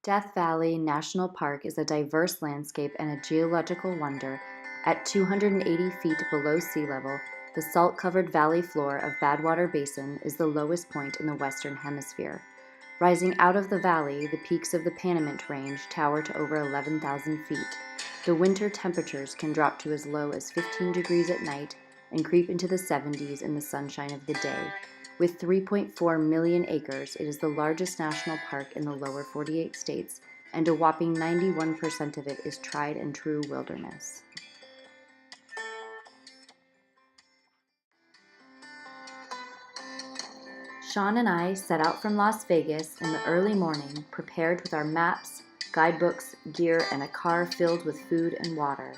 Death Valley National Park is a diverse landscape and a geological wonder. At 280 feet below sea level, the salt-covered valley floor of Badwater Basin is the lowest point in the Western Hemisphere. Rising out of the valley, the peaks of the Panamint Range tower to over 11,000 feet. The winter temperatures can drop to as low as 15 degrees at night and creep into the 70s in the sunshine of the day. With 3.4 million acres, it is the largest national park in the lower 48 states, and a whopping 91% of it is tried and true wilderness. Sean and I set out from Las Vegas in the early morning, prepared with our maps, guidebooks, gear, and a car filled with food and water.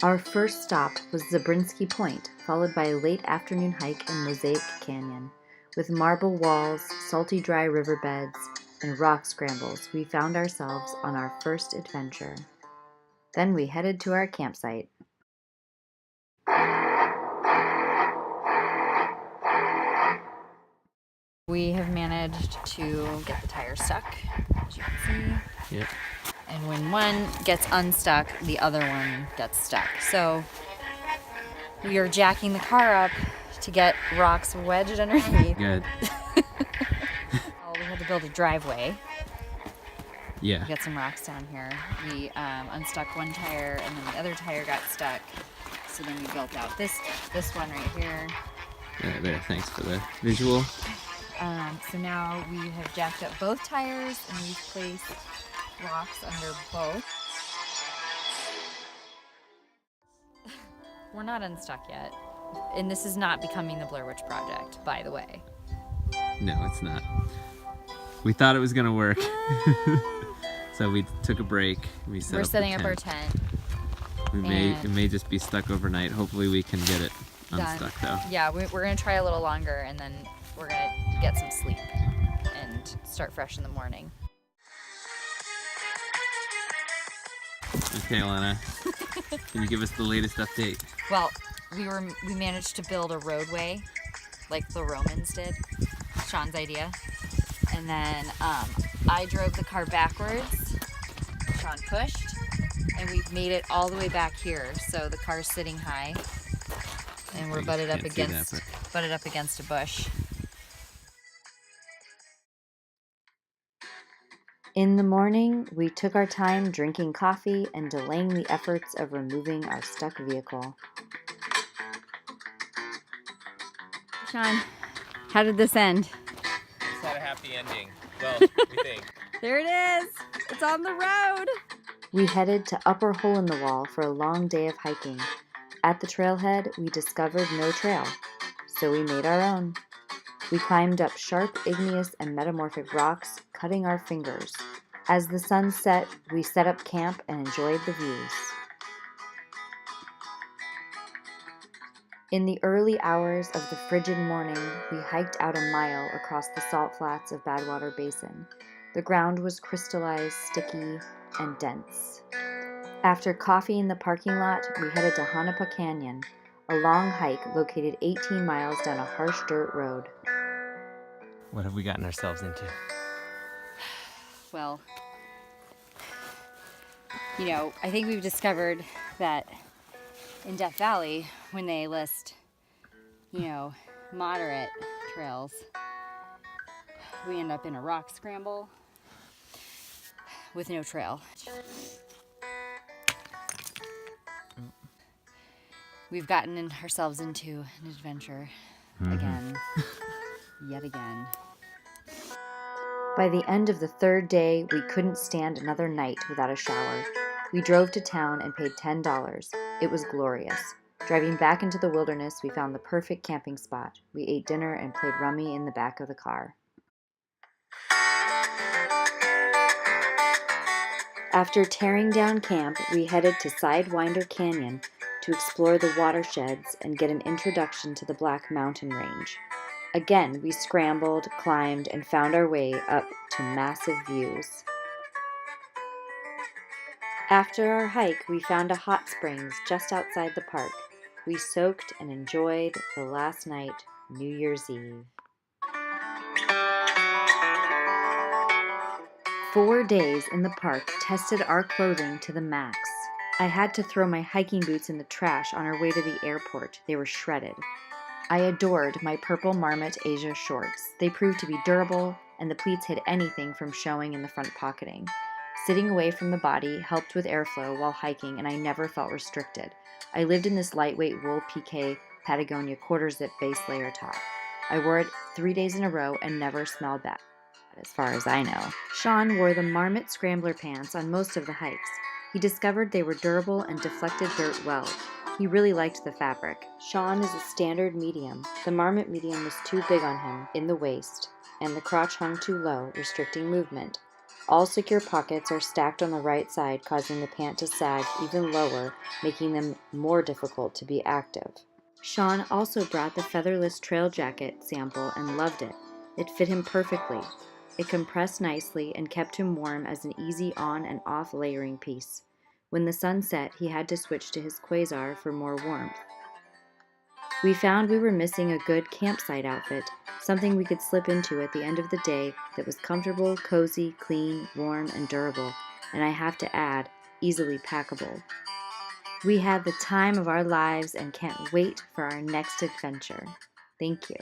Our first stop was Zabriskie Point, followed by a late afternoon hike in Mosaic Canyon. With marble walls, salty dry riverbeds, and rock scrambles, we found ourselves on our first adventure. Then we headed to our campsite. We have managed to get the tires stuck, as you can see. Yep. And when one gets unstuck, the other one gets stuck. So we are jacking the car up to get rocks wedged underneath. Good. Well, we had to build a driveway. Yeah. We got some rocks down here. We unstuck one tire, and then the other tire got stuck. So then we built out this one right here. There. Thanks for the visual. So now we have jacked up both tires, and we've placed rocks under both. We're not unstuck yet. And this is not becoming the Blair Witch Project, by the way. No, it's not. We thought it was gonna work. So we took a break. We're setting up our tent. It may just be stuck overnight. Hopefully we can get it unstuck though. Yeah, we're gonna try a little longer, and then we're gonna get some sleep and start fresh in the morning. Okay, Alana. Can you give us the latest update? Well, we managed to build a roadway like the Romans did. Sean's idea. And then I drove the car backwards. Sean pushed, and we've made it all the way back here. So the car's sitting high, and we're butted up against a bush. In the morning, we took our time drinking coffee and delaying the efforts of removing our stuck vehicle. Sean, how did this end? It's had a happy ending. Well, we think. There it is! It's on the road! We headed to Upper Hole in the Wall for a long day of hiking. At the trailhead, we discovered no trail, so we made our own. We climbed up sharp, igneous, and metamorphic rocks, cutting our fingers. As the sun set, we set up camp and enjoyed the views. In the early hours of the frigid morning, we hiked out a mile across the salt flats of Badwater Basin. The ground was crystallized, sticky, and dense. After coffee in the parking lot, we headed to Hanapa Canyon, a long hike located 18 miles down a harsh dirt road. What have we gotten ourselves into? Well, I think we've discovered that in Death Valley, when they list, moderate trails, we end up in a rock scramble with no trail. We've gotten ourselves into an adventure again, yet again. By the end of the third day, we couldn't stand another night without a shower. We drove to town and paid $10. It was glorious. Driving back into the wilderness, we found the perfect camping spot. We ate dinner and played rummy in the back of the car. After tearing down camp, we headed to Sidewinder Canyon to explore the watersheds and get an introduction to the Black Mountain Range. Again, we scrambled, climbed, and found our way up to massive views. After our hike, we found a hot springs just outside the park. We soaked and enjoyed the last night, New Year's Eve. 4 days in the park tested our clothing to the max. I had to throw my hiking boots in the trash on our way to the airport. They were shredded. I adored my purple Marmot Asia shorts. They proved to be durable, and the pleats hid anything from showing in the front pocketing. Sitting away from the body helped with airflow while hiking, and I never felt restricted. I lived in this lightweight wool piqué Patagonia quarter-zip base layer top. I wore it 3 days in a row and never smelled bad, as far as I know. Sean wore the Marmot Scrambler pants on most of the hikes. He discovered they were durable and deflected dirt well. He really liked the fabric. Sean is a standard medium. The Marmot medium was too big on him in the waist, and the crotch hung too low, restricting movement. All secure pockets are stacked on the right side, causing the pant to sag even lower, making them more difficult to be active. Sean also brought the featherless trail jacket sample and loved it. It fit him perfectly. It compressed nicely and kept him warm as an easy on and off layering piece. When the sun set, he had to switch to his quasar for more warmth. We found we were missing a good campsite outfit, something we could slip into at the end of the day that was comfortable, cozy, clean, warm, and durable, and I have to add, easily packable. We had the time of our lives and can't wait for our next adventure. Thank you.